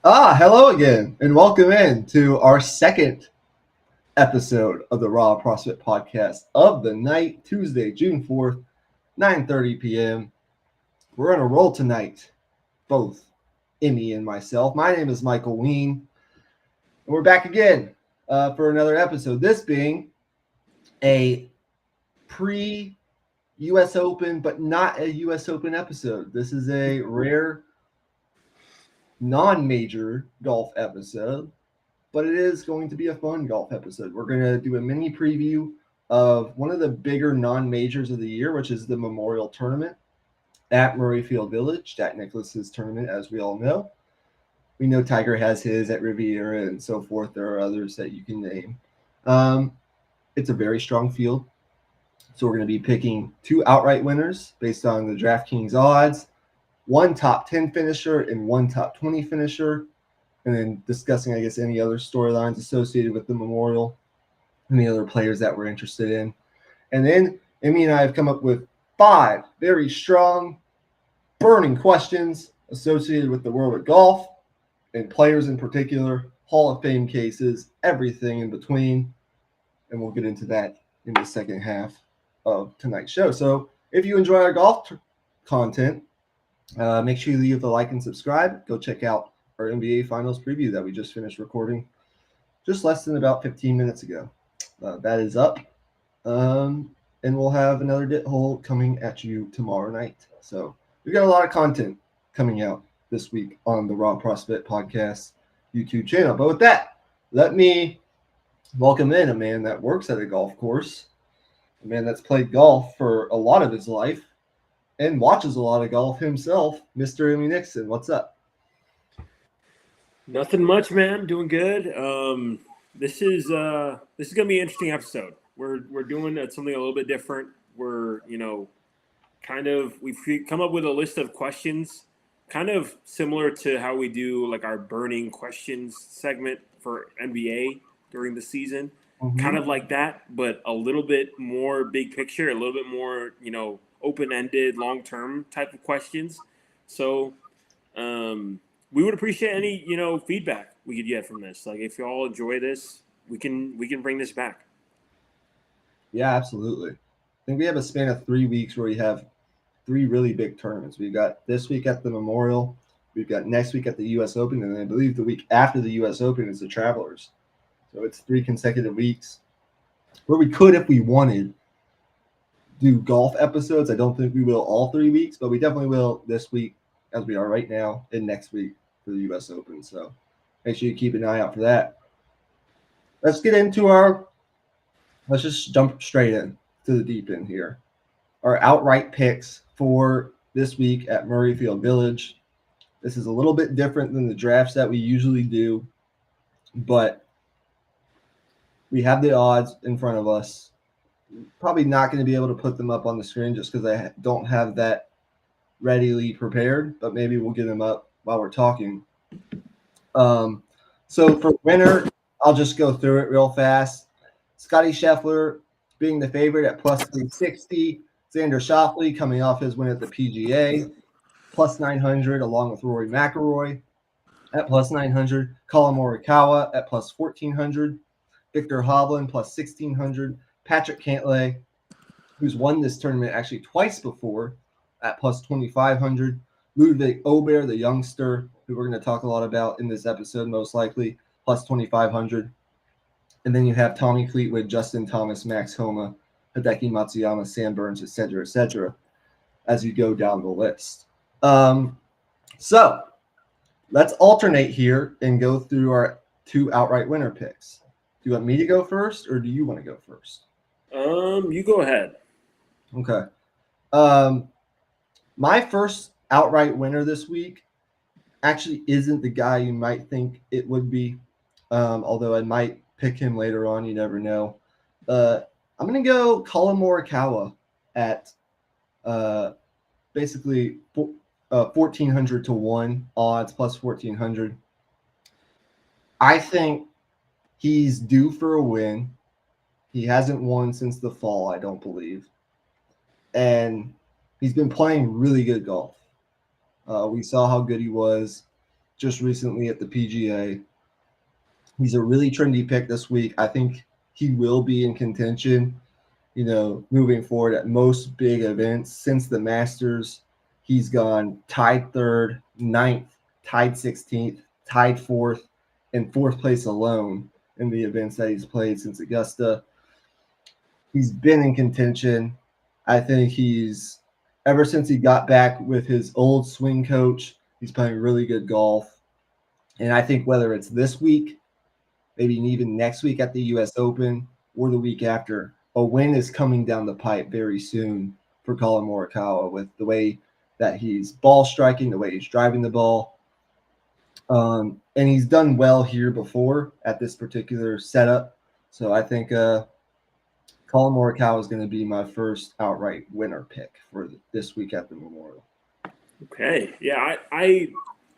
Hello again, and welcome in to our second episode of the Raw CrossFit Podcast of the night, Tuesday, June 4th, 9:30 p.m. We're on a roll tonight, both Emmy and myself. My name is Michael Ween, and we're back again for another episode. This being a pre-U.S. Open, but not a U.S. Open episode. This is a rare non-major golf episode, but it is going to be a fun golf episode. We're going to do a mini preview of one of the bigger non-majors of the year, which is the Memorial Tournament at Murrayfield Village, Jack Nicklaus's tournament, as we all know. We know Tiger has his at Riviera and so forth. There are others that you can name. It's a very strong field. So we're going to be picking two outright winners based on the DraftKings odds, one top 10 finisher and one top 20 finisher, and then discussing, I guess, any other storylines associated with the Memorial, any other players that we're interested in. And then Emmy and I have come up with 5 very strong, burning questions associated with the world of golf and players in particular, Hall of Fame cases, everything in between. And we'll get into that in the second half of tonight's show. So if you enjoy our golf content, make sure you leave a like and subscribe. Go check out our NBA Finals preview that we just finished recording just less than about 15 minutes ago. That is up. And we'll have another Dit Hole coming at you tomorrow night. So we've got a lot of content coming out this week on the Raw CrossFit Podcast YouTube channel. But with that, let me welcome in a man that works at a golf course, a man that's played golf for a lot of his life and watches a lot of golf himself, Mr. Emmy Nixon. What's up? Nothing much, man. Doing good. This is gonna be an interesting episode. We're doing something a little bit different. We're we've come up with a list of questions, kind of similar to how we do like our burning questions segment for NBA during the season. Mm-hmm. Kind of like that, but a little bit more big picture, a little bit more open ended, long term type of questions. So. We would appreciate any feedback we could get from this. Like if you all enjoy this, we can bring this back. Yeah, absolutely. I think we have a span of 3 weeks where we have 3 really big tournaments. We've got this week at the Memorial, we've got next week at the U.S. Open, and I believe the week after the U.S. Open is the Travelers. So it's 3 consecutive weeks where we could, if we wanted, do golf episodes. I don't think we will all 3 weeks, but we definitely will this week as we are right now and next week for the U.S. Open. So make sure you keep an eye out for that. Let's just jump straight in to the deep end here. Our outright picks for this week at Murrayfield Village. This is a little bit different than the drafts that we usually do, but we have the odds in front of us. Probably not going to be able to put them up on the screen just because I don't have that readily prepared, but maybe we'll get them up while we're talking. So for winner, I'll just go through it real fast. Scotty Scheffler being the favorite at plus 360. Xander Schauffele coming off his win at the PGA, plus 900, along with Rory McIlroy at plus 900. Collin Morikawa at plus 1,400. Victor Hovland plus 1,600. Patrick Cantlay, who's won this tournament actually twice before, at plus 2,500. Ludwig Ober, the youngster, who we're going to talk a lot about in this episode, most likely, plus 2,500. And then you have Tommy Fleetwood, Justin Thomas, Max Homa, Hideki Matsuyama, Sam Burns, etc., as you go down the list. So let's alternate here and go through our 2 outright winner picks. Do you want me to go first, or do you want to go first? You go ahead. Okay. My first outright winner this week actually isn't the guy you might think it would be, although I might pick him later on. You never know. I'm going to go Collin Morikawa at basically 1,400 to 1 odds, plus 1,400. I think he's due for a win. He hasn't won since the fall, I don't believe. And he's been playing really good golf. We saw how good he was just recently at the PGA. He's a really trendy pick this week. I think he will be in contention, moving forward at most big events. Since the Masters, he's gone tied third, ninth, tied 16th, tied fourth, and fourth place alone in the events that he's played since Augusta. He's been in contention. I think ever since he got back with his old swing coach, he's playing really good golf. And I think whether it's this week, maybe even next week at the U.S. Open, or the week after, a win is coming down the pipe very soon for Collin Morikawa with the way that he's ball striking, the way he's driving the ball. And he's done well here before at this particular setup. So I think Collin Morikawa is going to be my first outright winner pick for this week at the Memorial. Okay. Yeah, I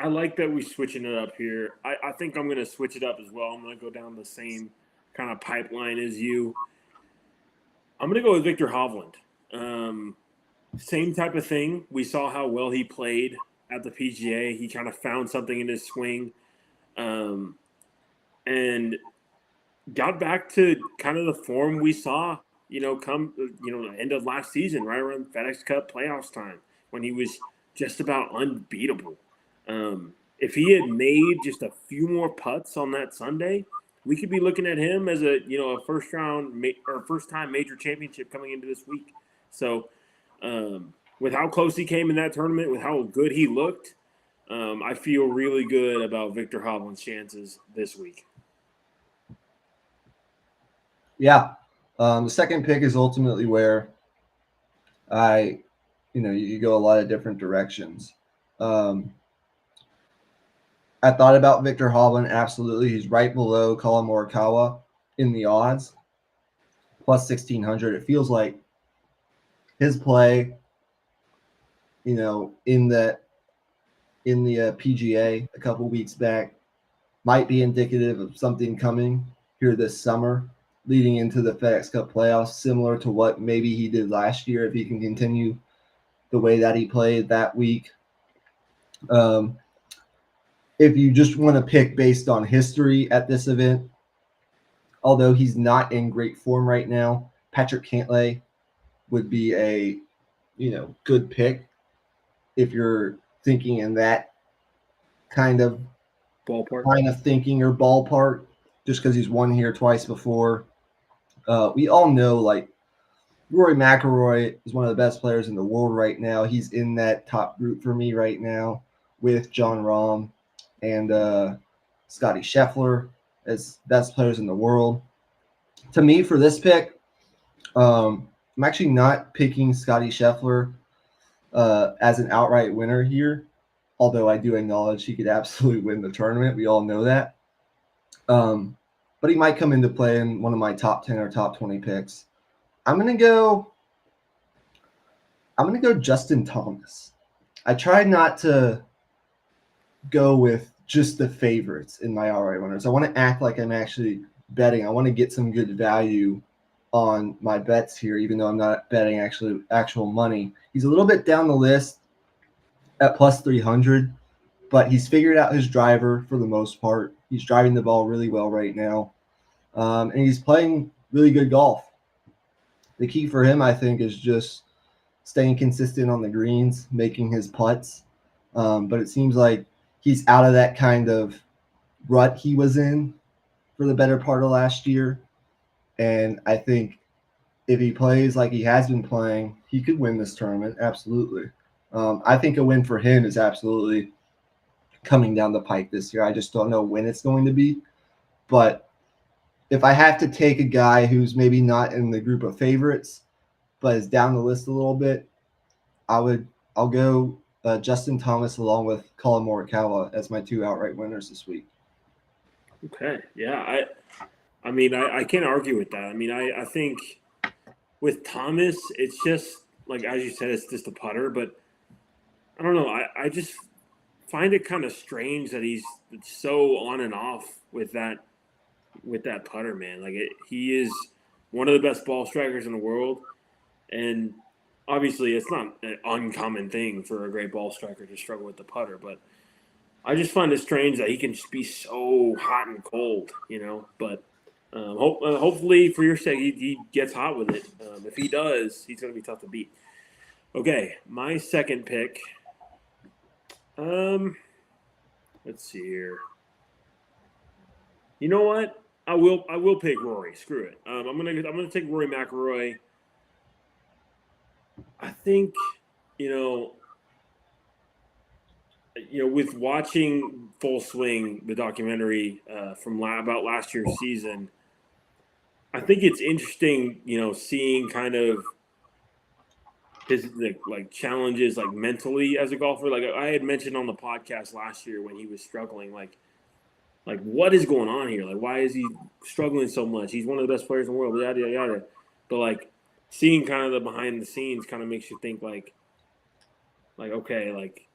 like that we're switching it up here. I think I'm going to switch it up as well. I'm going to go down the same kind of pipeline as you. I'm going to go with Viktor Hovland. Same type of thing. We saw how well he played at the PGA. He kind of found something in his swing and got back to kind of the form we saw, come, the end of last season, right around FedEx Cup playoffs time when he was just about unbeatable. If he had made just a few more putts on that Sunday, we could be looking at him as a first time major championship coming into this week. So, with how close he came in that tournament, with how good he looked, I feel really good about Viktor Hovland's chances this week. Yeah. The second pick is ultimately where you go a lot of different directions. I thought about Viktor Hovland. Absolutely. He's right below Collin Morikawa in the odds, plus 1,600. It feels like his play, in the PGA a couple weeks back might be indicative of something coming here this summer leading into the FedEx Cup playoffs, similar to what maybe he did last year if he can continue the way that he played that week. If you just want to pick based on history at this event, although he's not in great form right now, Patrick Cantlay would be a good pick if you're thinking in that kind of thinking or ballpark, just because he's won here twice before. We all know, like, Rory McIlroy is one of the best players in the world right now. He's in that top group for me right now with Jon Rahm and Scotty Scheffler as best players in the world. To me, for this pick, I'm actually not picking Scotty Scheffler as an outright winner here, although I do acknowledge he could absolutely win the tournament. We all know that. But he might come into play in one of my top 10 or top 20 picks. I'm gonna go Justin Thomas. I tried not to go with just the favorites in my outright winners. I want to act like I'm actually betting. I want to get some good value on my bets here, even though I'm not betting actual money. He's a little bit down the list at plus 300, but he's figured out his driver for the most part. He's driving the ball really well right now, and he's playing really good golf. The key for him, I think, is just staying consistent on the greens, making his putts. But it seems like he's out of that kind of rut he was in for the better part of last year. And I think if he plays like he has been playing, he could win this tournament. Absolutely. I think a win for him is absolutely coming down the pike this year. I just don't know when it's going to be. But if I have to take a guy who's maybe not in the group of favorites, but is down the list a little bit, I'll go Justin Thomas along with Collin Morikawa as my two outright winners this week. Okay. Yeah. I mean, I can't argue with that. I mean, I think with Thomas, it's just like, as you said, it's just a putter, but I don't know. I just find it kind of strange that he's so on and off with that putter, man. Like, he is one of the best ball strikers in the world, and obviously it's not an uncommon thing for a great ball striker to struggle with the putter, but I just find it strange that he can just be so hot and cold, you know. But hopefully, for your sake, he gets hot with it. If he does, he's going to be tough to beat. Okay, my second pick. Let's see here. You know what? I will pick Rory. Screw it. I'm gonna take Rory McIlroy. I think, you know, with watching Full Swing, the documentary about last year's season, I think it's interesting, seeing kind of his like challenges, like mentally as a golfer. Like I had mentioned on the podcast last year when he was struggling, like what is going on here? Like why is he struggling so much? He's one of the best players in the world, yada yada yada. But like seeing kind of the behind the scenes kind of makes you think like okay, like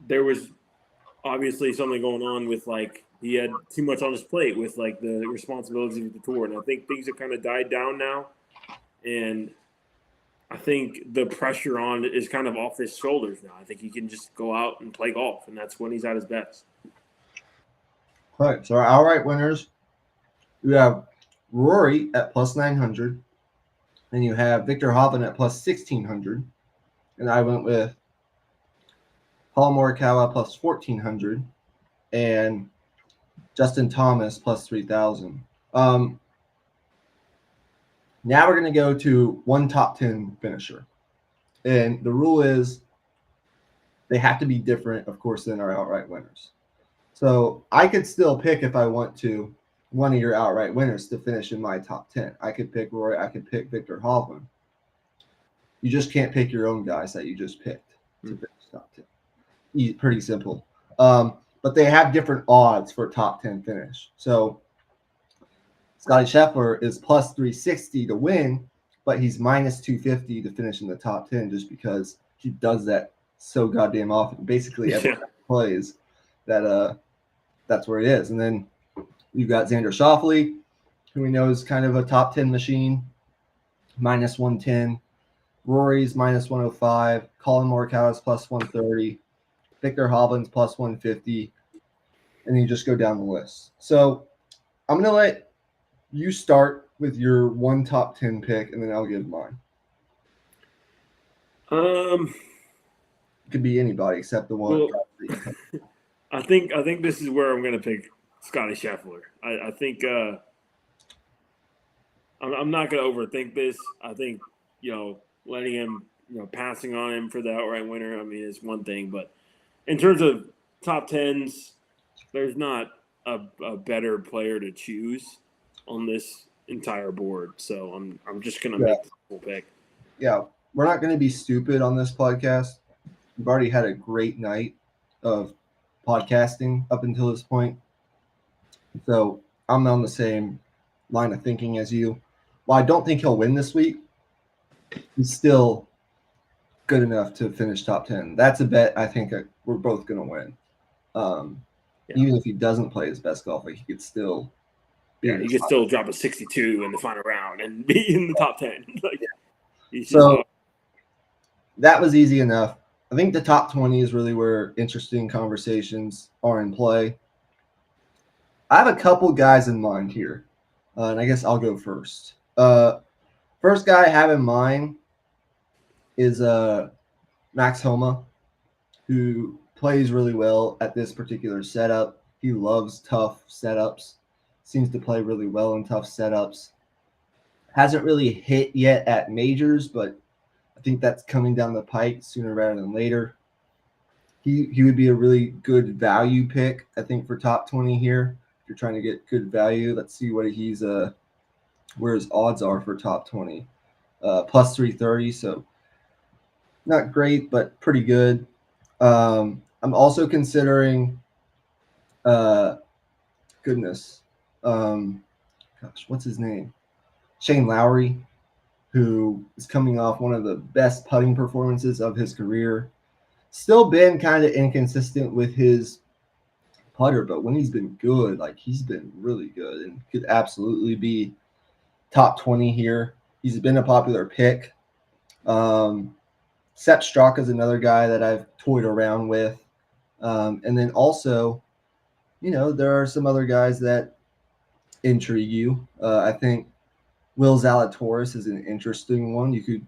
there was obviously something going on with like he had too much on his plate with like the responsibilities of the tour, and I think things have kind of died down now, and I think the pressure on is kind of off his shoulders now. I think he can just go out and play golf, and that's when he's at his best. All right, so our outright winners, you have Rory at plus 900, and you have Viktor Hovland at plus 1600, and I went with Paul Morikawa plus 1400, and Justin Thomas plus 3000. Now we're going to go to one top 10 finisher. And the rule is they have to be different, of course, than our outright winners. So I could still pick, if I want to, one of your outright winners to finish in my top 10. I could pick Rory. I could pick Viktor Hovland. You just can't pick your own guys that you just picked to finish top 10. Pretty simple. But they have different odds for top 10 finish. So Scotty Scheffler is plus 360 to win, but he's minus 250 to finish in the top 10 just because he does that so goddamn often. Basically, every time he plays, that's where it is. And then you've got Xander Schauffele, who we know is kind of a top 10 machine, minus 110. Rory's minus 105. Colin Morikawa's plus 130. Viktor Hovland's plus 150, and you just go down the list. So I'm going to let you start with your one top 10 pick, and then I'll give mine. It could be anybody except the one. Well, I think this is where I'm going to pick Scotty Scheffler. I think I'm not going to overthink this. I think, letting him, passing on him for the outright winner, I mean, is one thing, but in terms of top 10s, there's not a better player to choose on this entire board. So I'm just going to make the full pick. Yeah, we're not going to be stupid on this podcast. We've already had a great night of podcasting up until this point. So I'm on the same line of thinking as you. While I don't think he'll win this week, he's still good enough to finish top 10. That's a bet I think we're both going to win. Even if he doesn't play his best golf, he could still he could still drop a 62 in the final round and be in the top 10. So that was easy enough. I think the top 20 is really where interesting conversations are in play. I have a couple guys in mind here, and I guess I'll go first. First guy I have in mind is Max Homa, who plays really well at this particular setup. He loves tough setups, seems to play really well in tough setups. Hasn't really hit yet at majors, but I think that's coming down the pike sooner rather than later. He would be a really good value pick, I think, for top 20 here. If you're trying to get good value, let's see what he's where his odds are for top 20. Plus 330, so not great, but pretty good. I'm also considering what's his name? Shane Lowry, who is coming off one of the best putting performances of his career. Still been kind of inconsistent with his putter, but when he's been good, he's been really good and could absolutely be top 20 here. He's been a popular pick. Sepp Straka is another guy that I've toyed around with. And then also, there are some other guys that intrigue you. I think Will Zalatoris is an interesting one. You could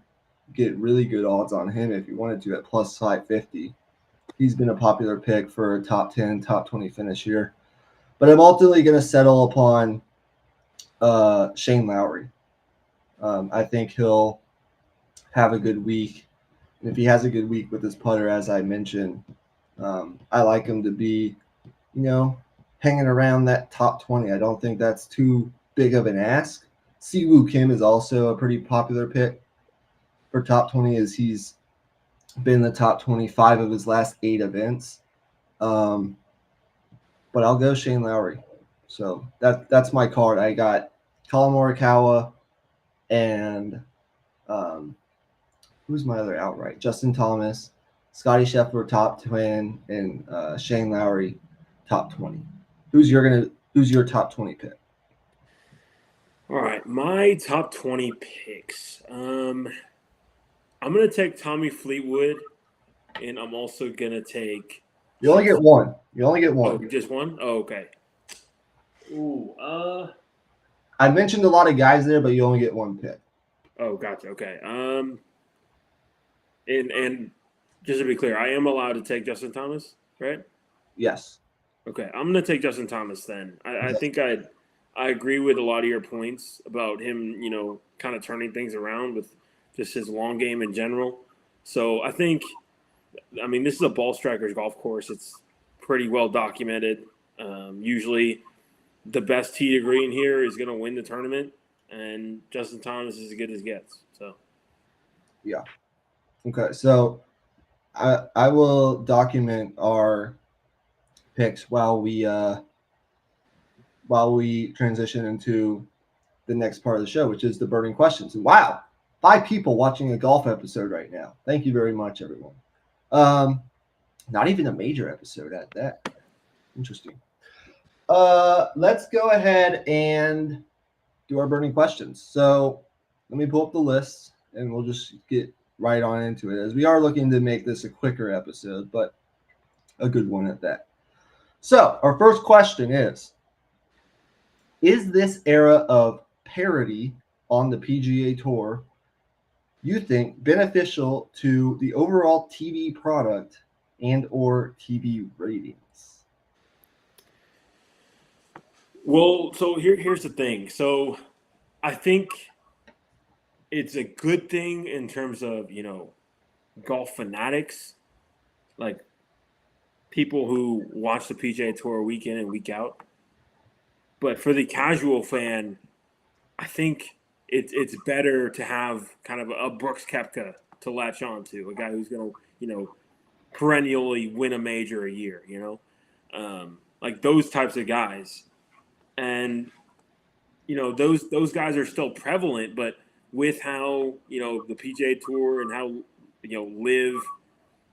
get really good odds on him if you wanted to at plus 550. He's been a popular pick for a top 10, top 20 finish here. But I'm ultimately going to settle upon Shane Lowry. I think he'll have a good week. And if he has a good week with his putter, as I mentioned, I like him to be, hanging around that top 20. I don't think that's too big of an ask. Siwoo Kim is also a pretty popular pick for top 20 as he's been in the top 25 of his last 8 events. But I'll go Shane Lowry. So that's my card. I got Colin Morikawa and who's my other outright? Justin Thomas, Scotty Scheffler top 10, and Shane Lowry top 20. Who's your top 20 pick? All right, my top 20 picks. I'm gonna take Tommy Fleetwood, and I'm also gonna take. You only get one. Oh, just one? Oh, okay. Ooh, I mentioned a lot of guys there, but you only get one pick. Oh, gotcha. Okay. And just to be clear, I am allowed to take Justin Thomas, right? Yes. Okay, I'm gonna take Justin Thomas then. I think I agree with a lot of your points about him, kind of turning things around with just his long game in general. So I think, this is a ball striker's golf course. It's pretty well documented. Usually, the best tee to green here is going to win the tournament, and Justin Thomas is as good as gets. So, yeah. Okay, so I will document our picks while we transition into the next part of the show, which is the burning questions. And wow, 5 people watching a golf episode right now. Thank you very much, everyone. Not even a major episode at that. Interesting. Let's go ahead and do our burning questions. So let me pull up the list and we'll just get right on into it, as we are looking to make this a quicker episode, but a good one at that. So our first question is this era of parity on the PGA Tour, you think, beneficial to the overall TV product and or TV ratings? well, so here's the thing. So I think it's a good thing in terms of, golf fanatics, like people who watch the PGA Tour week in and week out. But for the casual fan, I think it's better to have kind of a Brooks Koepka to latch on to, a guy who's going to, perennially win a major a year, like those types of guys. And, those guys are still prevalent, but with how, the PGA Tour and how, Live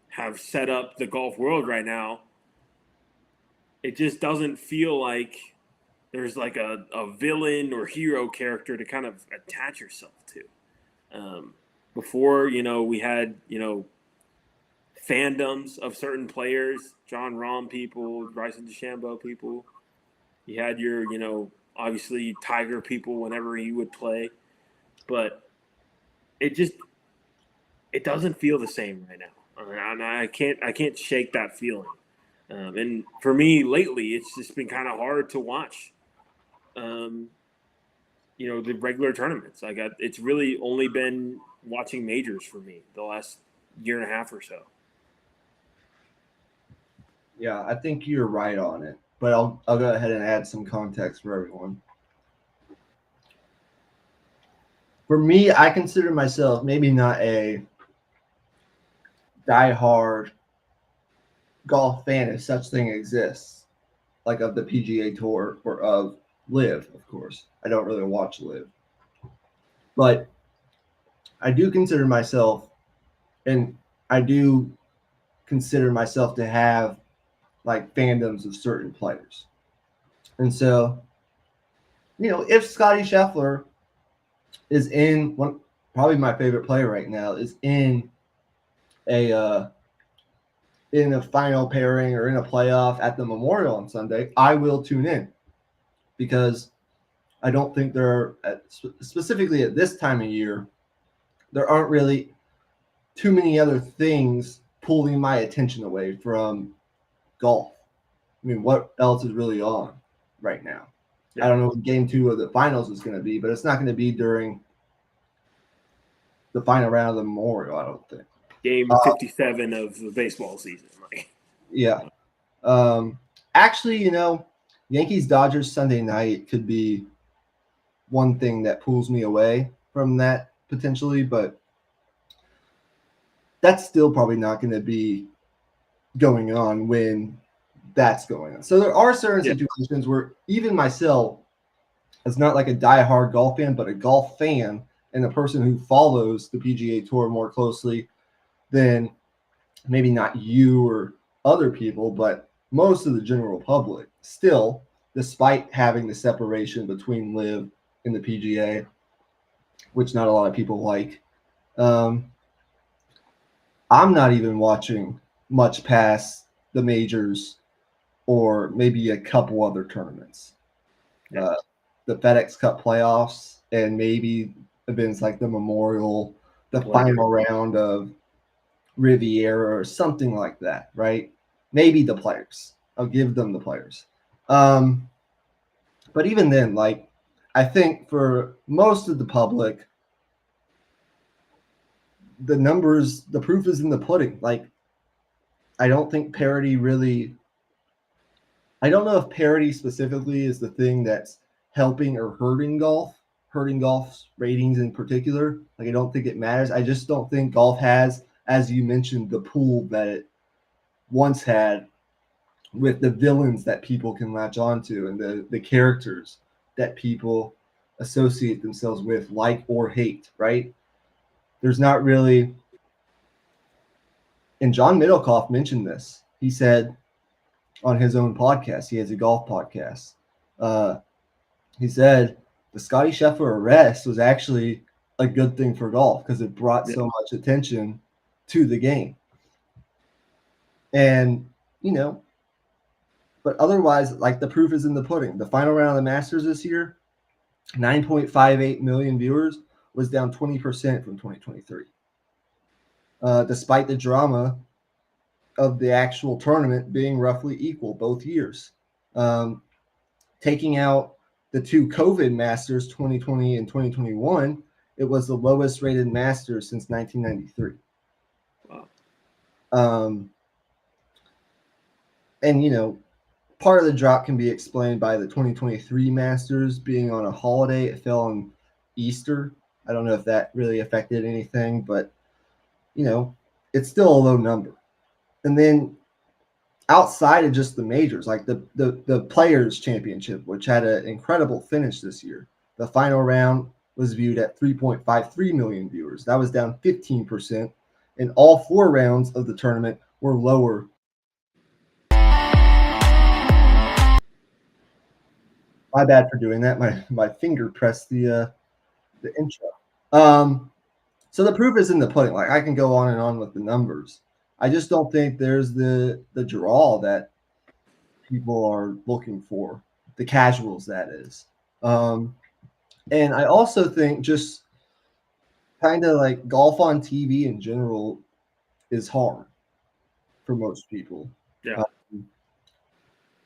have set up the golf world right now, it just doesn't feel like there's like a villain or hero character to kind of attach yourself to. Before, we had, fandoms of certain players, John Rahm people, Bryson DeChambeau people. You had your, obviously Tiger people whenever he would play. But it doesn't feel the same right now. And I can't shake that feeling. And for me lately, it's just been kind of hard to watch. The regular tournaments. It's really only been watching majors for me the last year and a half or so. Yeah, I think you're right on it, but I'll go ahead and add some context for everyone. For me, I consider myself maybe not a diehard golf fan, if such thing exists, like of the PGA Tour or of Live, of course. I don't really watch Live. But I do consider myself, and I do consider myself to have like fandoms of certain players. And so, if Scotty Scheffler is in probably my favorite player right now, is in a in a final pairing or in a playoff at the Memorial on Sunday, I will tune in because I don't think there are, specifically at this time of year, there aren't really too many other things pulling my attention away from golf. I mean, what else is really on right now? Yeah. I don't know what game 2 of the finals is going to be, but it's not going to be during the final round of the Memorial, I don't think. Game 57 of the baseball season. Yeah. Actually, Yankees-Dodgers Sunday night could be one thing that pulls me away from that potentially, but that's still probably not going to be going on when that's going on. So there are certain situations where even myself, as not like a diehard golf fan, but a golf fan and a person who follows the PGA Tour more closely than maybe not you or other people, but most of the general public, still, despite having the separation between LIV and the PGA, which not a lot of people like, I'm not even watching much past the majors or maybe a couple other tournaments. The FedEx Cup playoffs and maybe events like the Memorial, the final round of Riviera or something like that, right? Maybe the Players. I'll give them the Players. But even then, like, I think for most of the public, the numbers, the proof is in the pudding. Like, I don't think parity really, I don't know if parity specifically is the thing that's helping or hurting golf's ratings in particular. Like, I don't think it matters. I just don't think golf has, as you mentioned, the pool that it once had with the villains that people can latch onto and the characters that people associate themselves with, like or hate, right? There's not really, and John Middlecoff mentioned this. He said on his own podcast, he has a golf podcast. He said the Scottie Scheffler arrest was actually a good thing for golf because it brought so much attention to the game. And, but otherwise, like, the proof is in the pudding. The final round of the Masters this year, 9.58 million viewers, was down 20% from 2023. Despite the drama of the actual tournament being roughly equal both years. Taking out the two COVID Masters, 2020 and 2021, it was the lowest rated Masters since 1993. Wow. And, part of the drop can be explained by the 2023 Masters being on a holiday. It fell on Easter. I don't know if that really affected anything, but, it's still a low number. And then outside of just the majors, like the Players Championship, which had an incredible finish this year, the final round was viewed at 3.53 million viewers. That was down 15%, and all 4 rounds of the tournament were lower. My bad for doing that. My finger pressed the intro. So the proof is in the pudding. Like, I can go on and on with the numbers. I just don't think there's the draw that people are looking for, the casuals, that is. And I also think just kind of like golf on TV in general is hard for most people. Yeah.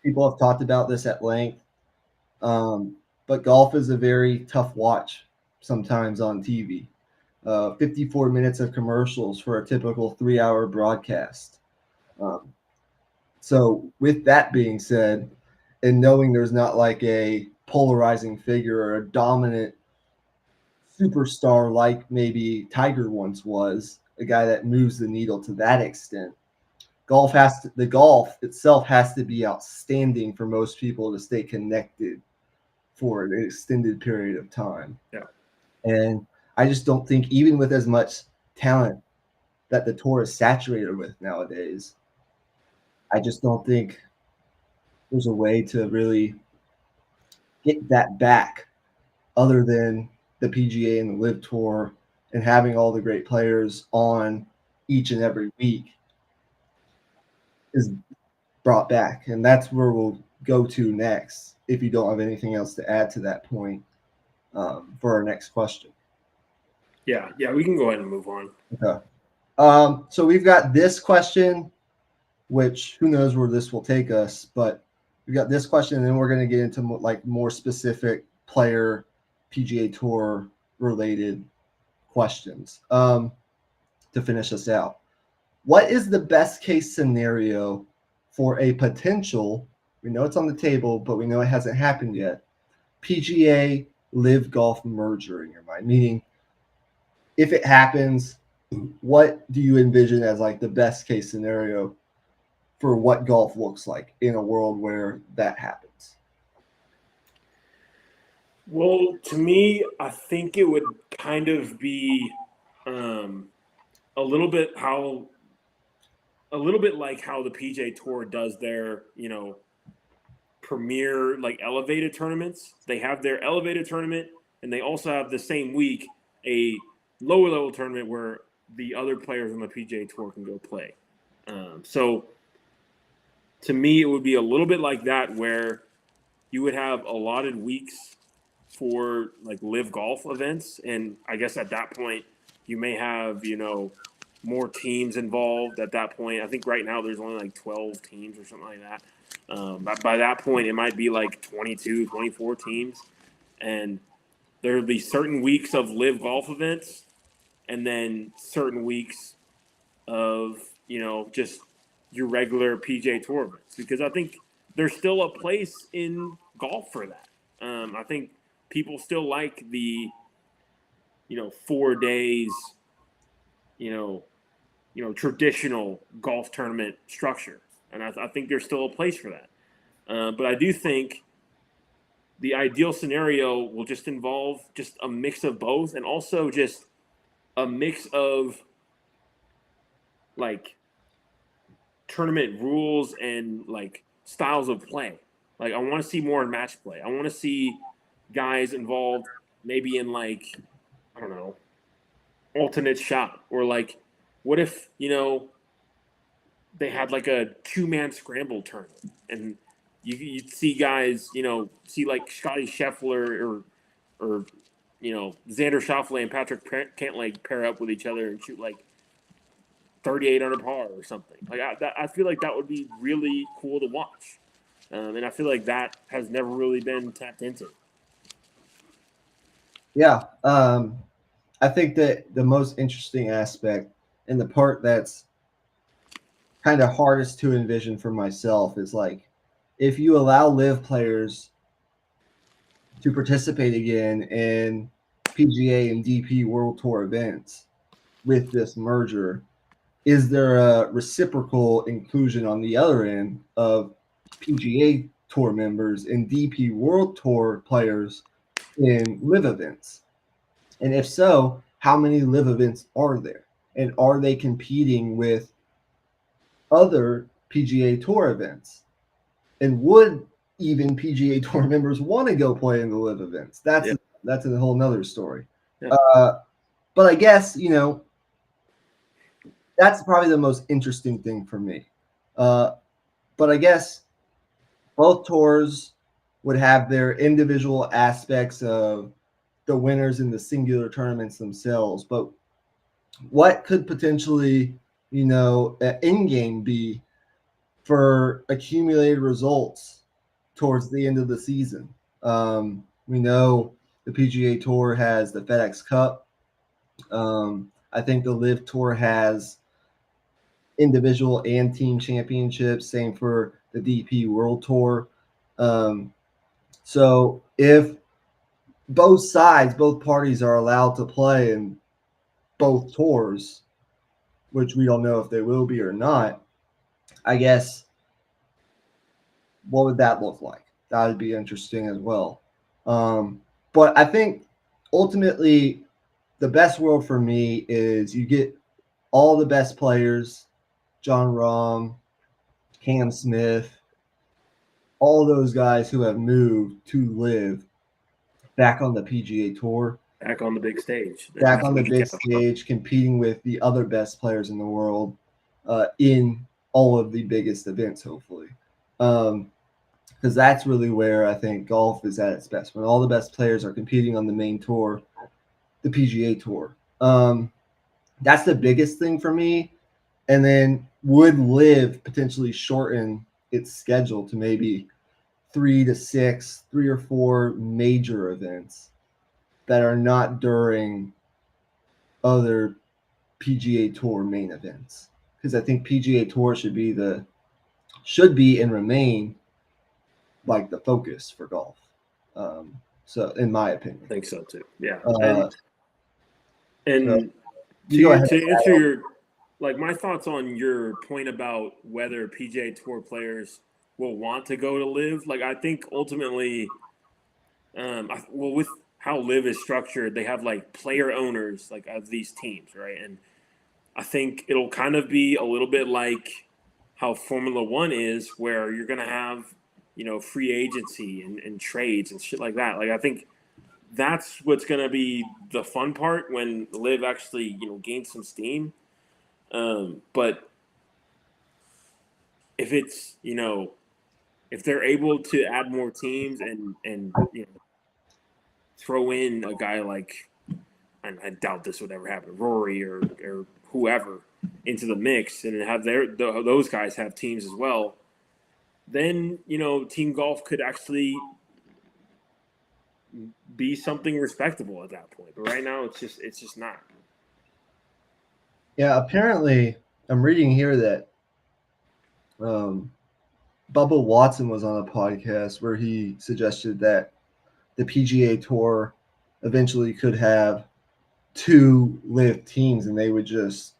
People have talked about this at length. But golf is a very tough watch sometimes on TV. 54 minutes of commercials for a typical 3-hour broadcast. So with that being said, and knowing there's not like a polarizing figure or a dominant superstar like maybe Tiger once was, a guy that moves the needle to that extent, the golf itself has to be outstanding for most people to stay connected for an extended period of time. Yeah. And I just don't think, even with as much talent that the tour is saturated with nowadays, I just don't think there's a way to really get that back other than the PGA and the LIV Tour and having all the great players on each and every week is brought back, and that's where we'll go to next. If you don't have anything else to add to that point, for our next question. Yeah, we can go ahead and move on. Okay. So we've got this question, which who knows where this will take us, but we got this question, and then we're going to get into more specific player PGA Tour related questions to finish us out. What is the best case scenario for a potential, we know it's on the table, but we know it hasn't happened yet, PGA Live Golf merger in your mind? Meaning, if it happens, what do you envision as like the best case scenario for what golf looks like in a world where that happens? Well, to me, I think it would kind of be a little bit like how the PGA Tour does their, premier like elevated tournaments. They have their elevated tournament, and they also have the same week a lower level tournament where the other players on the PGA Tour can go play. So to me, it would be a little bit like that, where you would have allotted weeks for like live golf events, and I guess at that point you may have more teams involved. At that point, I think right now there's only like 12 teams or something like that. But by that point, it might be like 22, 24 teams, and there would be certain weeks of live golf events, and then certain weeks of just your regular PGA Tour events, because I think there's still a place in golf for that. I think people still like the 4 days traditional golf tournament structure, and I think there's still a place for that. But I do think the ideal scenario will just involve just a mix of both, and also just a mix of like tournament rules and like styles of play. Like I want to see more in match play. I want to see guys involved maybe in like, I don't know, alternate shot, or like what if, they had like a 2-man scramble tournament, and you'd see guys, see like Scotty Scheffler or Xander Schauffele and Patrick Cantlay pair up with each other and shoot like 38 under par or something. Like I feel like that would be really cool to watch, and I feel like that has never really been tapped into. Yeah, I think that the most interesting aspect, and the part that's kind of hardest to envision for myself, is like if you allow live players to participate again in PGA and DP World Tour events with this merger, is there a reciprocal inclusion on the other end of PGA Tour members and DP World Tour players in live events? And if so, how many live events are there? And are they competing with other PGA Tour events? And would even PGA Tour members want to go play in the live events? That's a whole nother story. Yeah. But I guess, that's probably the most interesting thing for me. But I guess both tours would have their individual aspects of the winners in the singular tournaments themselves. But what could potentially, an end game be for accumulated results towards the end of the season? We know the PGA Tour has the FedEx Cup. I think the Live Tour has individual and team championships. Same for the DP World Tour. So if both parties are allowed to play in both tours, which we don't know if they will be or not, I guess, what would that look like? That would be interesting as well. But I think ultimately the best world for me is you get all the best players, Jon Rahm, Cam Smith, all those guys who have moved to live back on the PGA Tour. Back on the big stage. Back on the big stage, competing with the other best players in the world in all of the biggest events, hopefully. Because that's really where I think golf is at its best, when all the best players are competing on the main tour, the PGA Tour. That's the biggest thing for me. And then would Live potentially shorten its schedule to maybe 3 to 6, 3 or 4 major events that are not during other PGA Tour main events? Because I think PGA Tour should be and remain like the focus for golf. So, in my opinion, I think so too. Yeah, so and go ahead. to answer your my thoughts on your point about whether PGA Tour players will want to go to Live. Like I think ultimately, with how Live is structured, they have like player owners like of these teams, right? And I think it'll kind of be a little bit like how Formula One is, where you're going to have, free agency and trades and shit like that. Like, I think that's what's going to be the fun part when Live actually, gains some steam. But if it's, if they're able to add more teams and throw in a guy like, and I doubt this would ever happen, Rory or whoever into the mix and have those guys have teams as well, then team golf could actually be something respectable at that point. But right now it's just not. Yeah, apparently I'm reading here that Bubba Watson was on a podcast where he suggested that the PGA Tour eventually could have 2 Live teams and they would just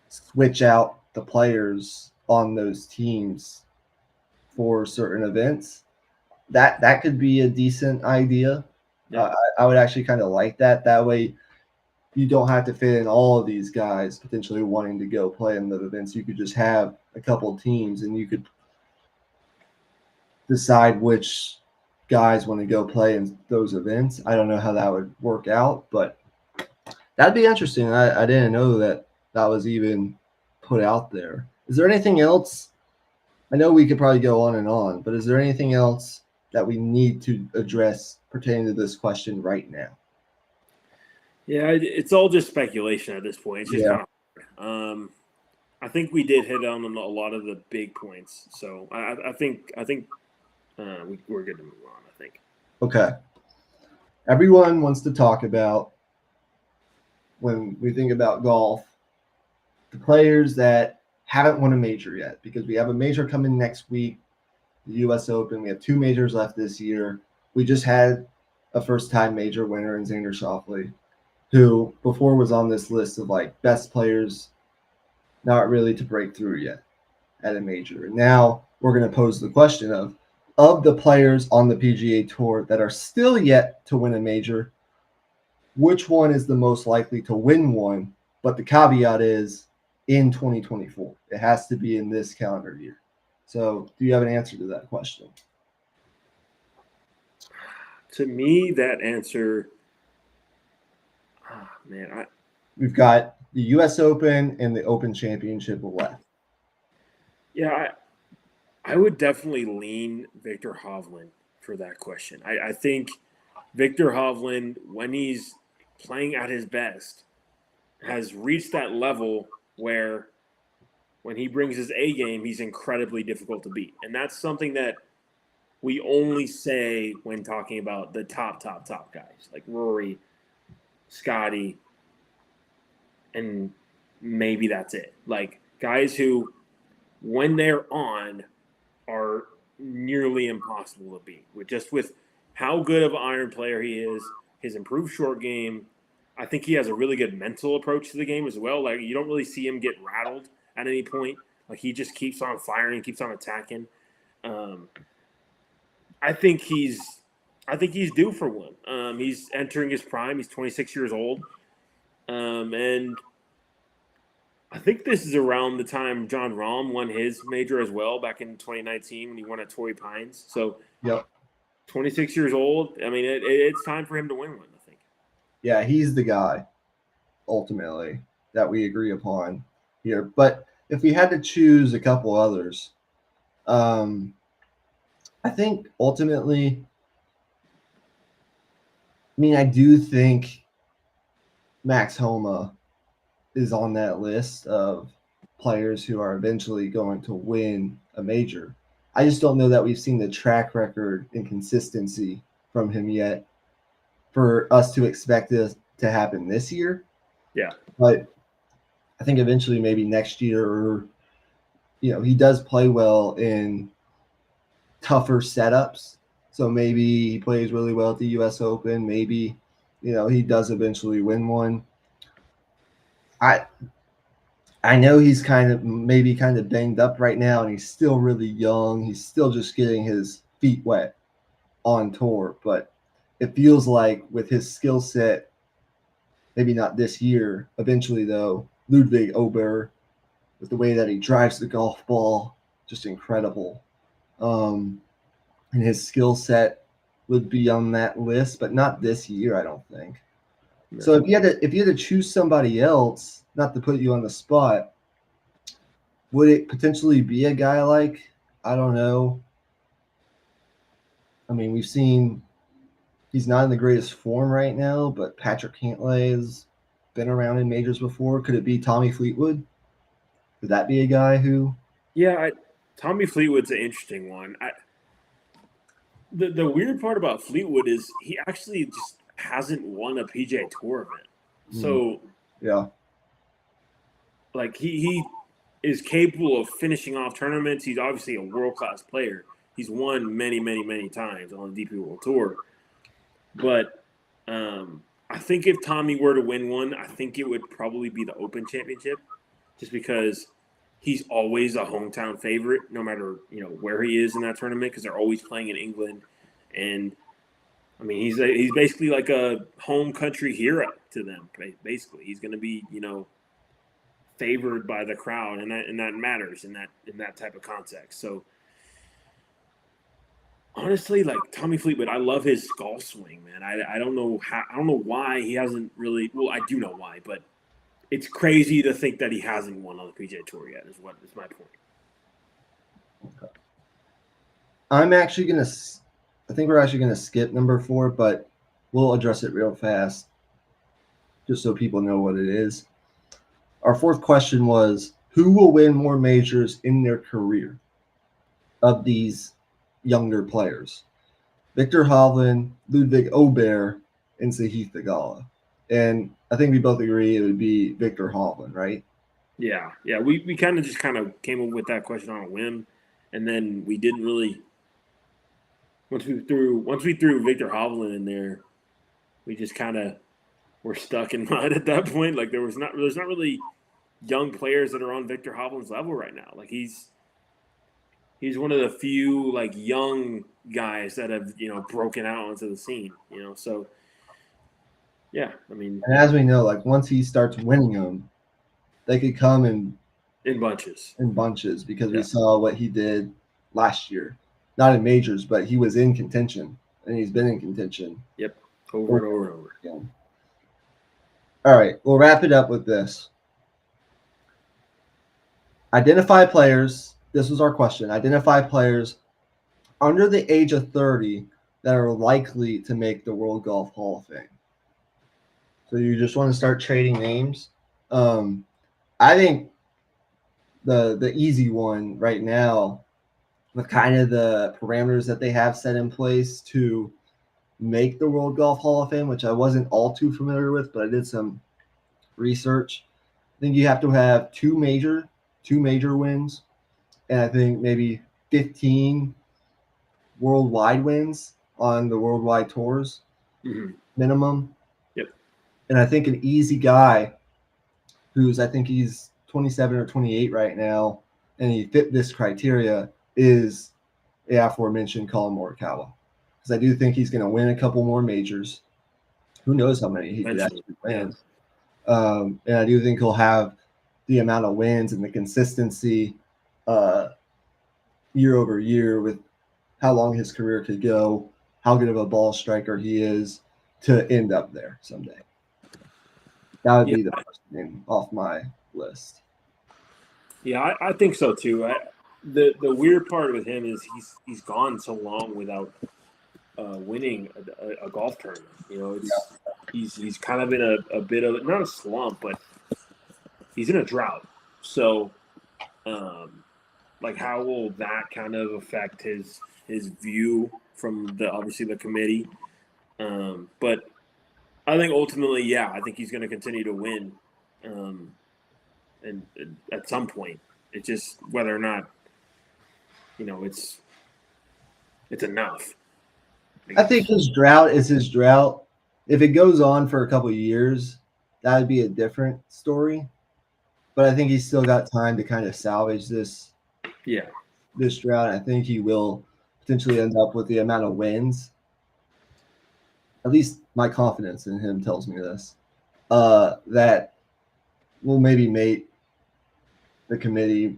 switch out the players on those teams for certain events. That could be a decent idea. Yeah. I would actually kind of like that. That way, you don't have to fit in all of these guys potentially wanting to go play in the events. You could just have a couple of teams, and you could decide which guys want to go play in those events. I don't know how that would work out, but that'd be interesting. I didn't know that was even put out there. Is there anything else? I know we could probably go on, but is there anything else that we need to address pertaining to this question right now? Yeah, it's all just speculation at this point. It's just kind of hard. I think we did hit on a lot of the big points, so I think we're good to move on. I think. Okay. Everyone wants to talk about, when we think about golf, the players that haven't won a major yet, because we have a major coming next week, the U.S. Open. We have 2 majors left this year. We just had a first-time major winner in Xander Schauffele, who before was on this list of like best players not really to break through yet at a major. And now we're going to pose the question of the players on the PGA Tour that are still yet to win a major, which one is the most likely to win one? But the caveat is in 2024. It has to be in this calendar year. So do you have an answer to that question? To me, that answer, we've got the U.S. Open and the Open Championship left. Yeah, I would definitely lean Viktor Hovland for that question. I think Viktor Hovland, when he's playing at his best, has reached that level where when he brings his A game, he's incredibly difficult to beat. And that's something that we only say when talking about the top guys, like Rory, Scotty, and maybe that's it. Like guys who, when they're on, are nearly impossible to beat. With how good of an iron player he is, his improved short game. I think he has a really good mental approach to the game as well. Like you don't really see him get rattled at any point. Like he just keeps on firing, keeps on attacking. I think he's due for one. He's entering his prime. He's 26 years old, and I think this is around the time Jon Rahm won his major as well back in 2019 when he won at Torrey Pines. So, yep, 26 years old. I mean, it's time for him to win one, I think. Yeah, he's the guy ultimately that we agree upon here. But if we had to choose a couple others, I think ultimately, I mean, I do think Max Homa is on that list of players who are eventually going to win a major. I just don't know that we've seen the track record and consistency from him yet for us to expect this to happen this year. Yeah. But I think eventually, maybe next year, or he does play well in tougher setups. So maybe he plays really well at the U.S. Open. Maybe he does eventually win one. I know he's kind of banged up right now, and he's still really young. He's still just getting his feet wet on tour, but it feels like with his skill set, maybe not this year. Eventually, though, Ludwig Ober, with the way that he drives the golf ball, just incredible. And his skill set would be on that list, but not this year, I don't think. No. So if you had to choose somebody else, not to put you on the spot, would it potentially be a guy like, I don't know. I mean, we've seen he's not in the greatest form right now, but Patrick Cantlay has been around in majors before. Could it be Tommy Fleetwood? Could that be a guy who? Yeah, Tommy Fleetwood's an interesting one. The weird part about Fleetwood is he actually just hasn't won a PGA Tour event. So yeah, like he is capable of finishing off tournaments. He's obviously a world-class player. He's won many, many, many times on the DP World Tour. But I think if Tommy were to win one, I think it would probably be the Open Championship, just because he's always a hometown favorite, no matter where he is in that tournament, because they're always playing in England, and I mean he's basically like a home country hero to them. Basically, he's going to be favored by the crowd, and that matters in that type of context. So honestly, like Tommy Fleetwood, I love his golf swing, man. I don't know why he hasn't really. Well, I do know why, but it's crazy to think that he hasn't won on the PGA Tour yet. Is my point. Okay. I think we're actually gonna skip number 4, but we'll address it real fast, just so people know what it is. Our fourth question was, who will win more majors in their career of these younger players? Victor Hovland, Ludwig Ober, and Sahith Theegala. And I think we both agree it would be Victor Hovland, right? Yeah. We kind of came up with that question on a whim, and then we didn't really. Once we threw Victor Hovland in there, we just kind of were stuck in mud at that point. Like there's not really young players that are on Victor Hovland's level right now. Like he's one of the few like young guys that have broken out onto the scene. So yeah, I mean, and as we know, like once he starts winning them, they could come in bunches because we saw what he did last year. Not in majors, but he was in contention, and he's been in contention. Yep, over and over again. All right, we'll wrap it up with this. Identify players. This was our question. Identify players under the age of 30 that are likely to make the World Golf Hall of Fame. So you just want to start trading names. I think the easy one right now, with kind of the parameters that they have set in place to make the World Golf Hall of Fame, which I wasn't all too familiar with, but I did some research. I think you have to have two major wins, and I think maybe 15 worldwide wins on the worldwide tours minimum. Yep. And I think an easy guy I think he's 27 or 28 right now, and he fit this criteria, is the aforementioned Collin Morikawa. Because I do think he's going to win a couple more majors. Who knows how many he could actually win. And I do think he'll have the amount of wins and the consistency year over year with how long his career could go, how good of a ball striker he is to end up there someday. That would be the first name off my list. Yeah, I think so too. The weird part with him is he's gone so long without winning a golf tournament. You know, it's he's kind of in a bit of not a slump, but he's in a drought. So, um, like, how will that kind of affect his view from the obviously the committee? But I think ultimately, yeah, I think he's going to continue to win, um, and at some point, it's just whether or not it's enough. I I think guess. his drought is his drought. If it goes on for a couple of years, that would be a different story. But I think he's still got time to kind of salvage Yeah, this drought. I think he will potentially end up with the amount of wins. At least my confidence in him tells me this. That will maybe make the committee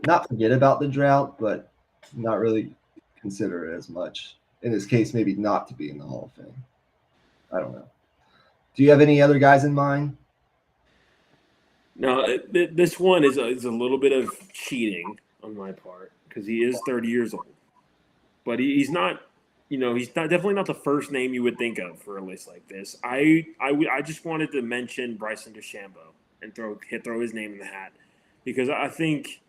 not forget about the drought, but not really consider it as much. In his case, maybe not to be in the Hall of Fame. I don't know. Do you have any other guys in mind? no, this one is a little bit of cheating on my part because he is 30 years old, but he's not. He's not definitely not the first name you would think of for a list like this. I just wanted to mention Bryson DeChambeau and throw his name in the hat because I think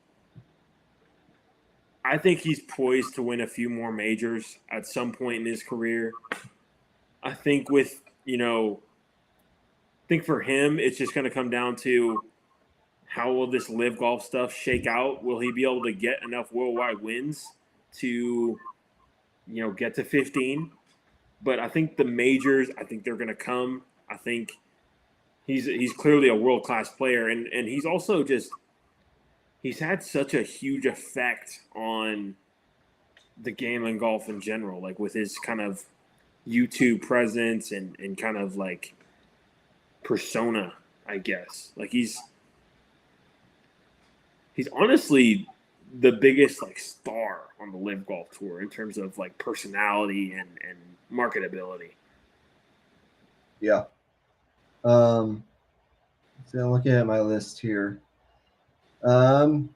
he's poised to win a few more majors at some point in his career. I think for him, it's just going to come down to how will this live golf stuff shake out? Will he be able to get enough worldwide wins to, get to 15? But I think the majors, I think they're going to come. I think he's clearly a world class player, and he's also just he's had such a huge effect on the game and golf in general, like with his kind of YouTube presence and kind of like persona, I guess. Like he's honestly the biggest like star on the Live Golf Tour in terms of like personality and marketability. Yeah. So I'm looking at my list here. Um,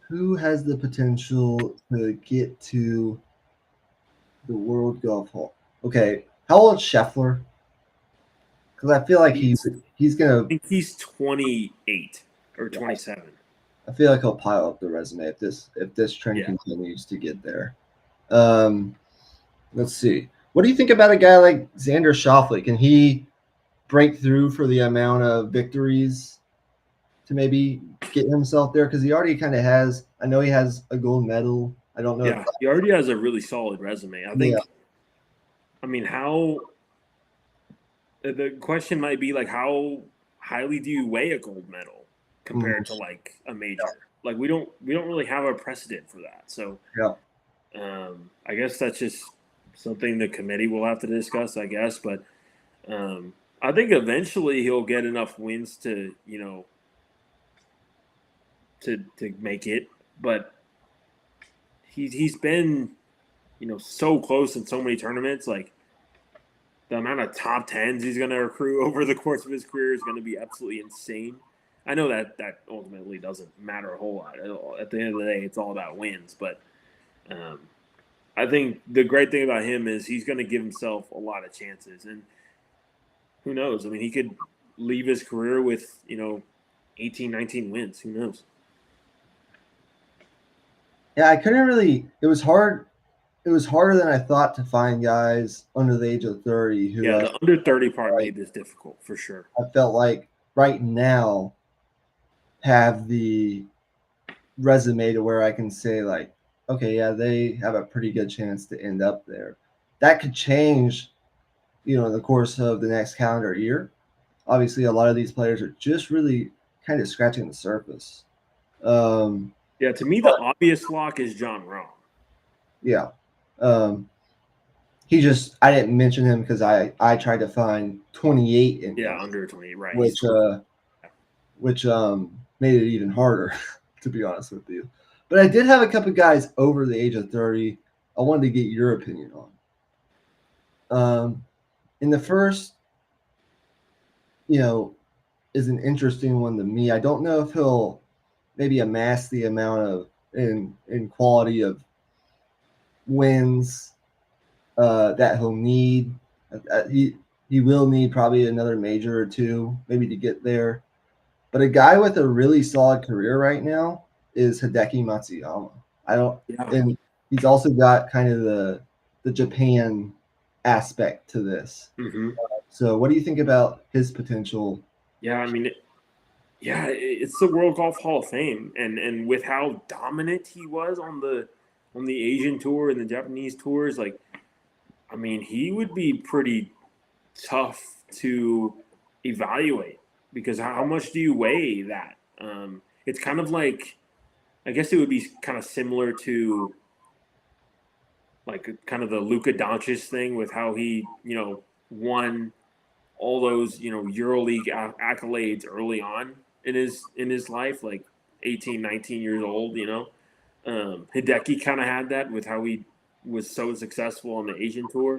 who has the potential to get to the World Golf Hall? Okay, how old is Scheffler? Because I feel like He's he's I gonna. think he's 28 or Yeah, 27. I feel like he'll pile up the resume if this trend Yeah. continues to get there. Um, let's see. What do you think about a guy like Xander Schauffele? Can he break through for the amount of victories to maybe get himself there? Because he already kind of has. I know he has a gold medal. I don't know if Yeah. He already has a really solid resume. yeah. I mean, how the question might be like, how highly do you weigh a gold medal compared to Mhm. like a major? Like we don't really have a precedent for that. So Yeah. I guess that's just something the committee will have to discuss, I guess. But I think eventually he'll get enough wins to to make it. But he's been so close in so many tournaments. Like the amount of top tens he's going to accrue over the course of his career is going to be absolutely insane. I know that ultimately doesn't matter a whole lot. At the end of the day, it's all about wins. But um, I think the great thing about him is he's going to give himself a lot of chances, and who knows? I mean, he could leave his career with 18, 19 wins. Who knows? Yeah, I couldn't really. It was hard. It was harder than I thought to find guys under the age of 30 who Yeah, the under 30 part made this difficult for sure. I felt like right now have the resume to where I can say like, okay, yeah, they have a pretty good chance to end up there. That could change, in the course of the next calendar year. Obviously, a lot of these players are just really kind of scratching the surface. Um, Yeah, to me, the but obvious lock is John Rahm. yeah, um, I didn't mention him because I tried to find 28 in Yeah, golf, under 20, right? He's which 20. made it even harder, to be honest with you. But I did have a couple guys over the age of 30. I wanted to get your opinion on. In the first, you know, is an interesting one to me. I don't know if he'll maybe amass the amount of in quality of wins that he'll need. He will need probably another major or two maybe to get there. But a guy with a really solid career right now is Hideki Matsuyama. And he's also got kind of the Japan aspect to this. Mm-hmm. So what do you think about his potential? Yeah, I mean, it's the World Golf Hall of Fame, and with how dominant he was on the Asian tour and the Japanese tours, like, I mean, he would be pretty tough to evaluate because how much do you weigh that? It's kind of like, I guess it would be kind of similar to like kind of the Luka Doncic thing with how he, won all those, EuroLeague accolades early on in his life, like 18, 19 years old, Hideki kind of had that with how he was so successful on the Asian tour.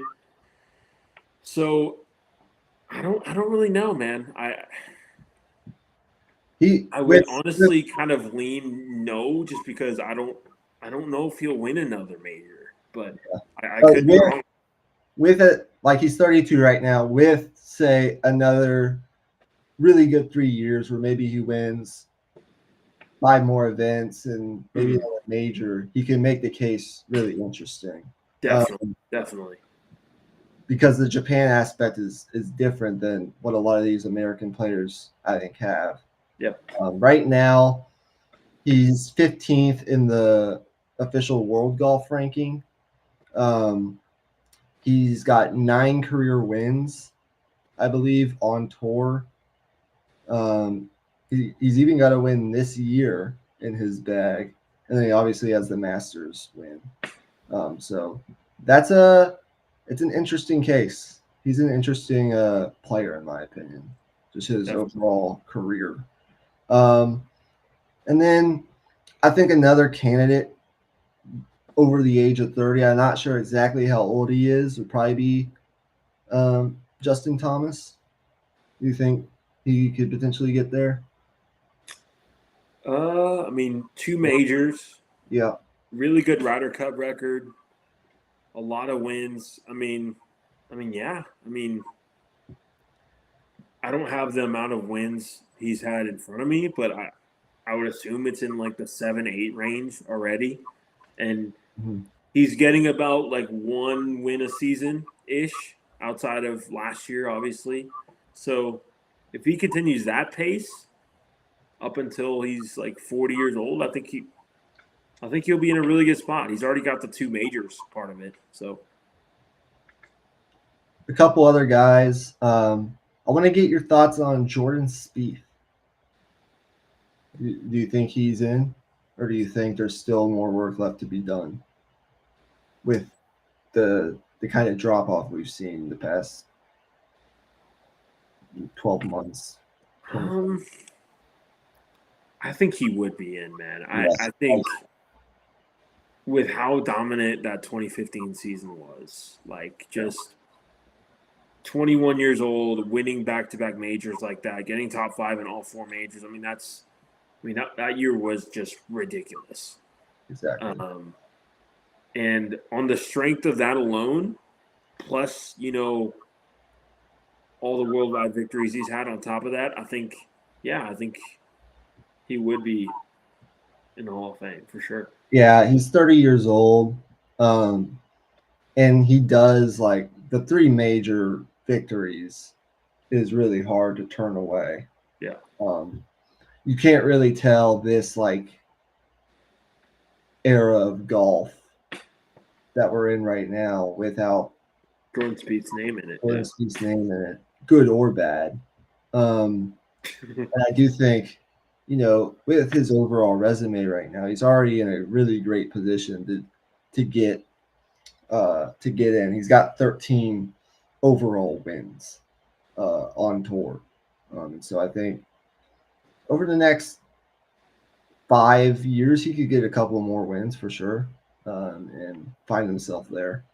So I don't really know, man. I would honestly kind of lean no, just because I don't know if he'll win another major, but I could be wrong. With it, like he's 32 right now, with say another really good 3 years where maybe he wins 5 more events and maybe another major, he can make the case really interesting. Definitely. Because the Japan aspect is different than what a lot of these American players, I think, have. Yep. Right now, he's 15th in the official world golf ranking. He's got 9 career wins, I believe, on tour. He's even got a win this year in his bag, and then he obviously has the Masters win. So it's an interesting case. He's an interesting player, in my opinion, just his overall career. And then I think another candidate over the age of 30, I'm not sure exactly how old he is, would probably be Justin Thomas. Do you think he could potentially get there? I mean, 2 majors. Yeah. Really good Ryder Cup record. A lot of wins. I mean, yeah. I mean, I don't have the amount of wins he's had in front of me, but I would assume it's in like the 7-8 range already. And he's getting about like 1 win a season ish outside of last year, obviously. So if he continues that pace up until he's like 40 years old, I think he'll be in a really good spot. He's already got the 2 majors part of it. So a couple other guys. I want to get your thoughts on Jordan Spieth. Do you think he's in, or do you think there's still more work left to be done with the kind of drop off we've seen the past 12 months? I think he would be in, man. I think with how dominant that 2015 season was, like just 21 years old, winning back-to-back majors like that, getting top 5 in all 4 majors. That year was just ridiculous. Exactly. And on the strength of that alone, plus, all the worldwide victories he's had on top of that, I think he would be in the Hall of Fame for sure. Yeah, he's 30 years old. And he does, like, the 3 major victories is really hard to turn away. Yeah. You can't really tell this, like, era of golf that we're in right now without Jordan Spieth's name in it. Spieth's name in it, good or bad. And I do think, with his overall resume right now, he's already in a really great position to get in. He's got 13 overall wins on tour. So I think over the next 5 years, he could get a couple more wins for sure, and find himself there.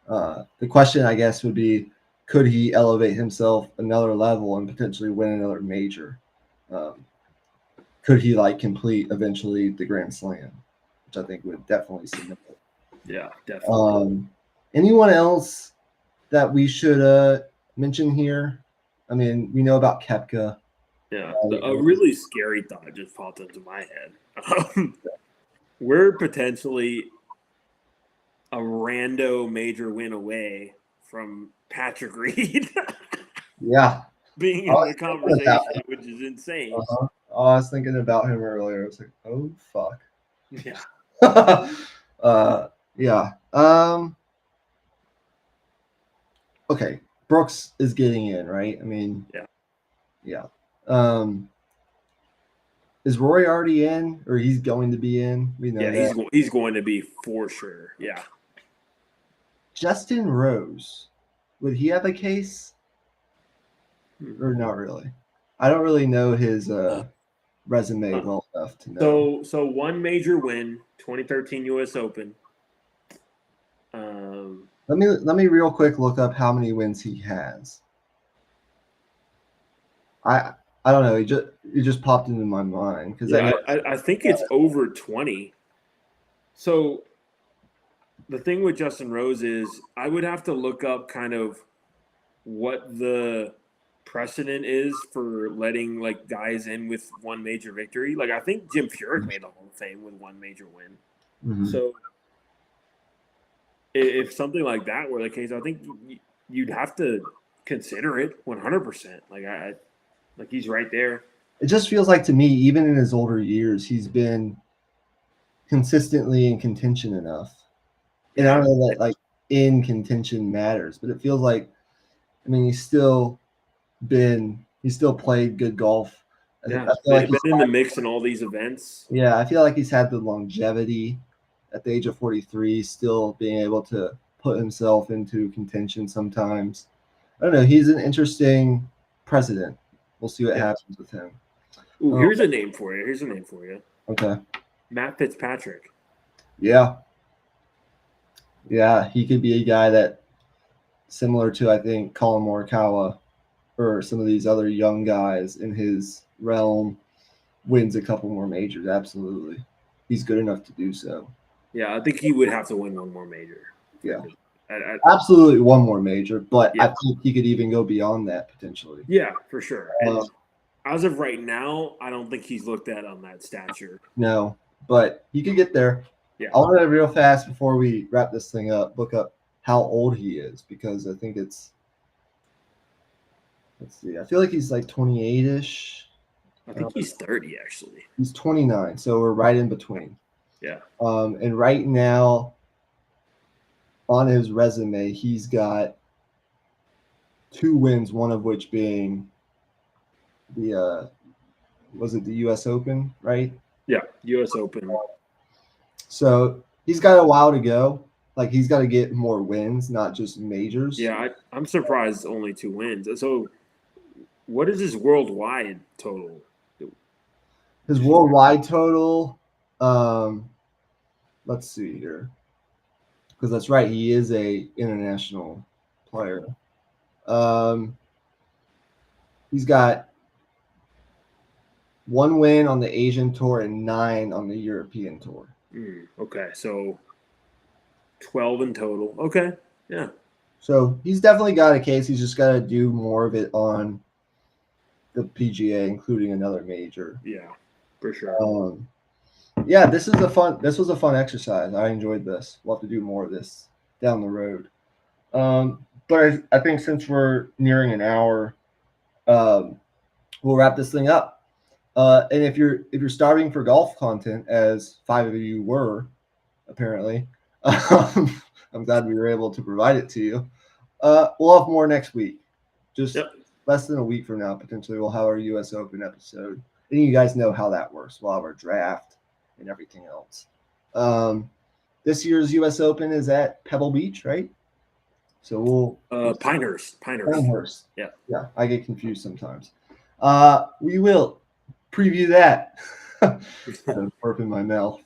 The question, I guess, would be, could he elevate himself another level and potentially win another major? Um, could he like complete eventually the Grand Slam, which I think would definitely cement it. Yeah, definitely. Anyone else that we should mention here? I mean, we know about Kepka. Yeah, a really scary thought just popped into my head. We're potentially a rando major win away from Patrick Reed Yeah. being in the conversation, which is insane. Uh-huh. Oh, I was thinking about him earlier. I was like, oh fuck. Yeah. Yeah. Okay. Brooks is getting in, right? I mean, yeah. Is Rory already in, or he's going to be in? We know that. He's going to be for sure. Yeah. Justin Rose, would he have a case, or Hmm. not really? I don't really know his resume well enough to know. So one major win, 2013 U.S. Open. Let me real quick look up how many wins he has. I don't know. It just popped into my mind because I think it's over 20. So the thing with Justin Rose is I would have to look up kind of what the precedent is for letting like guys in with one major victory. Like I think Jim Furyk made the Hall of Fame with one major win. Mm-hmm. So if something like that were the case, I think you'd have to consider it 100%. Like he's right there. It just feels like to me, even in his older years, he's been consistently in contention enough. And I don't know that like in contention matters, but it feels like, I mean, he's still played good golf. Yeah, I feel like he's been in the mix in all these events. Yeah, I feel like he's had the longevity at the age of 43, still being able to put himself into contention sometimes. I don't know. He's an interesting president. We'll see what happens with him. Ooh, here's a name for you. Okay. Matt Fitzpatrick. Yeah. Yeah, he could be a guy that, similar to, I think, Colin Morikawa or some of these other young guys in his realm, wins a couple more majors. Absolutely. He's good enough to do so. Yeah, I think he would have to win one more major. Yeah. Absolutely one more major, but yeah. I think he could even go beyond that potentially. Yeah, for sure. As of right now, I don't think he's looked at on that stature. No, but he could get there. Yeah. I want to real fast before we wrap this thing up, look up how old he is because I think it's, let's see, I feel like he's like 28-ish. I think he's 30 actually. He's 29, so we're right in between. Yeah. And right now on his resume, he's got 2 wins, one of which being the was it the U.S. Open, right? Yeah, U.S. Open. So he's got a while to go. Like he's got to get more wins, not just majors. Yeah, I'm surprised only 2 wins. So, what is his worldwide total? His worldwide total, let's see here, because that's right, he is a international player. He's got 1 win on the Asian Tour and 9 on the European Tour. Okay, so 12 in total. Okay, yeah. So he's definitely got a case. He's just got to do more of it on the PGA, including another major. Yeah, for sure. Yeah, this was a fun exercise. I enjoyed this. We'll have to do more of this down the road. But I think since we're nearing an hour, we'll wrap this thing up. And if you're starving for golf content, as 5 of you were, apparently, I'm glad we were able to provide it to you. We'll have more next week. Just less than a week from now, potentially, we'll have our U.S. Open episode. And you guys know how that works. We'll have our draft and everything else. This year's U.S. Open is at Pebble Beach, right? So we'll Pinehurst. Yeah, I get confused sometimes. We will preview that. Burp in my mouth.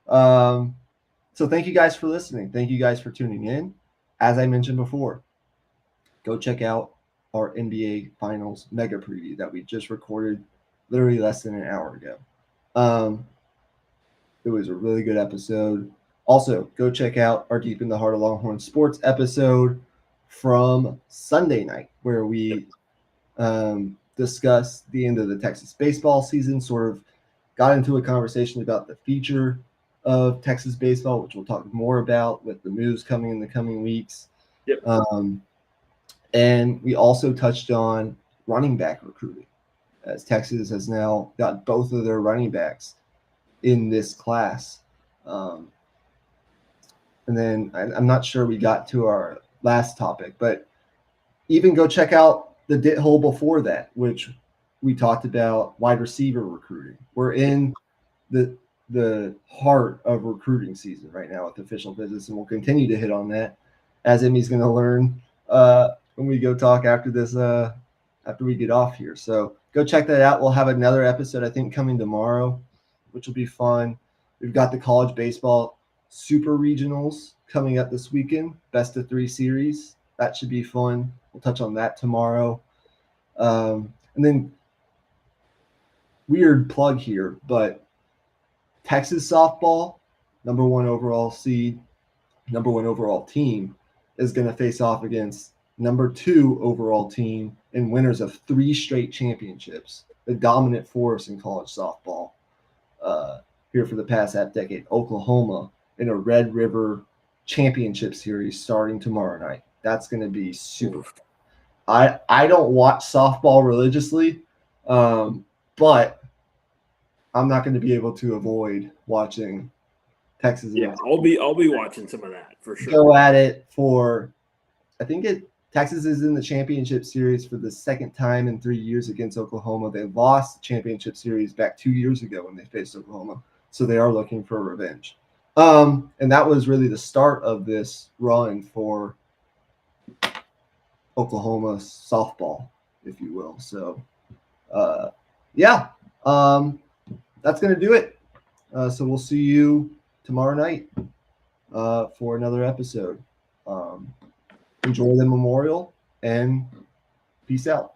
So thank you guys for listening. Thank you guys for tuning in. As I mentioned before, go check out our NBA Finals mega preview that we just recorded literally less than an hour ago. It was a really good episode. Also, go check out our Deep in the Heart of Longhorn Sports episode from Sunday night, where we discussed the end of the Texas baseball season, sort of got into a conversation about the future of Texas baseball, which we'll talk more about with the moves coming in the coming weeks. Yep. And we also touched on running back recruiting, as Texas has now got both of their running backs in this class. And then I'm not sure we got to our last topic, but even go check out the dit hole before that, which we talked about wide receiver recruiting. We're in the heart of recruiting season right now with official visits, and we'll continue to hit on that, as Emmy's going to learn when we go talk after this, after we get off here. So go check that out. We'll have another episode, I think, coming tomorrow, which will be fun. We've got the college baseball super regionals coming up this weekend, best of 3 series. That should be fun. We'll touch on that tomorrow. And then weird plug here, but Texas softball, number 1 overall seed, number 1 overall team, is going to face off against number 2 overall team and winners of 3 straight championships, the dominant force in college softball here for the past half decade, Oklahoma, in a Red River championship series starting tomorrow night. That's going to be super fun. I don't watch softball religiously, but I'm not going to be able to avoid watching Texas. Yeah, I'll be watching some of that for sure. Go at it for, I think Texas is in the championship series for the second time in 3 years against Oklahoma. They lost the championship series back 2 years ago when they faced Oklahoma, so they are looking for revenge. And that was really the start of this run for Oklahoma softball, if you will. So, that's going to do it. So we'll see you tomorrow night for another episode. Enjoy the Memorial and peace out.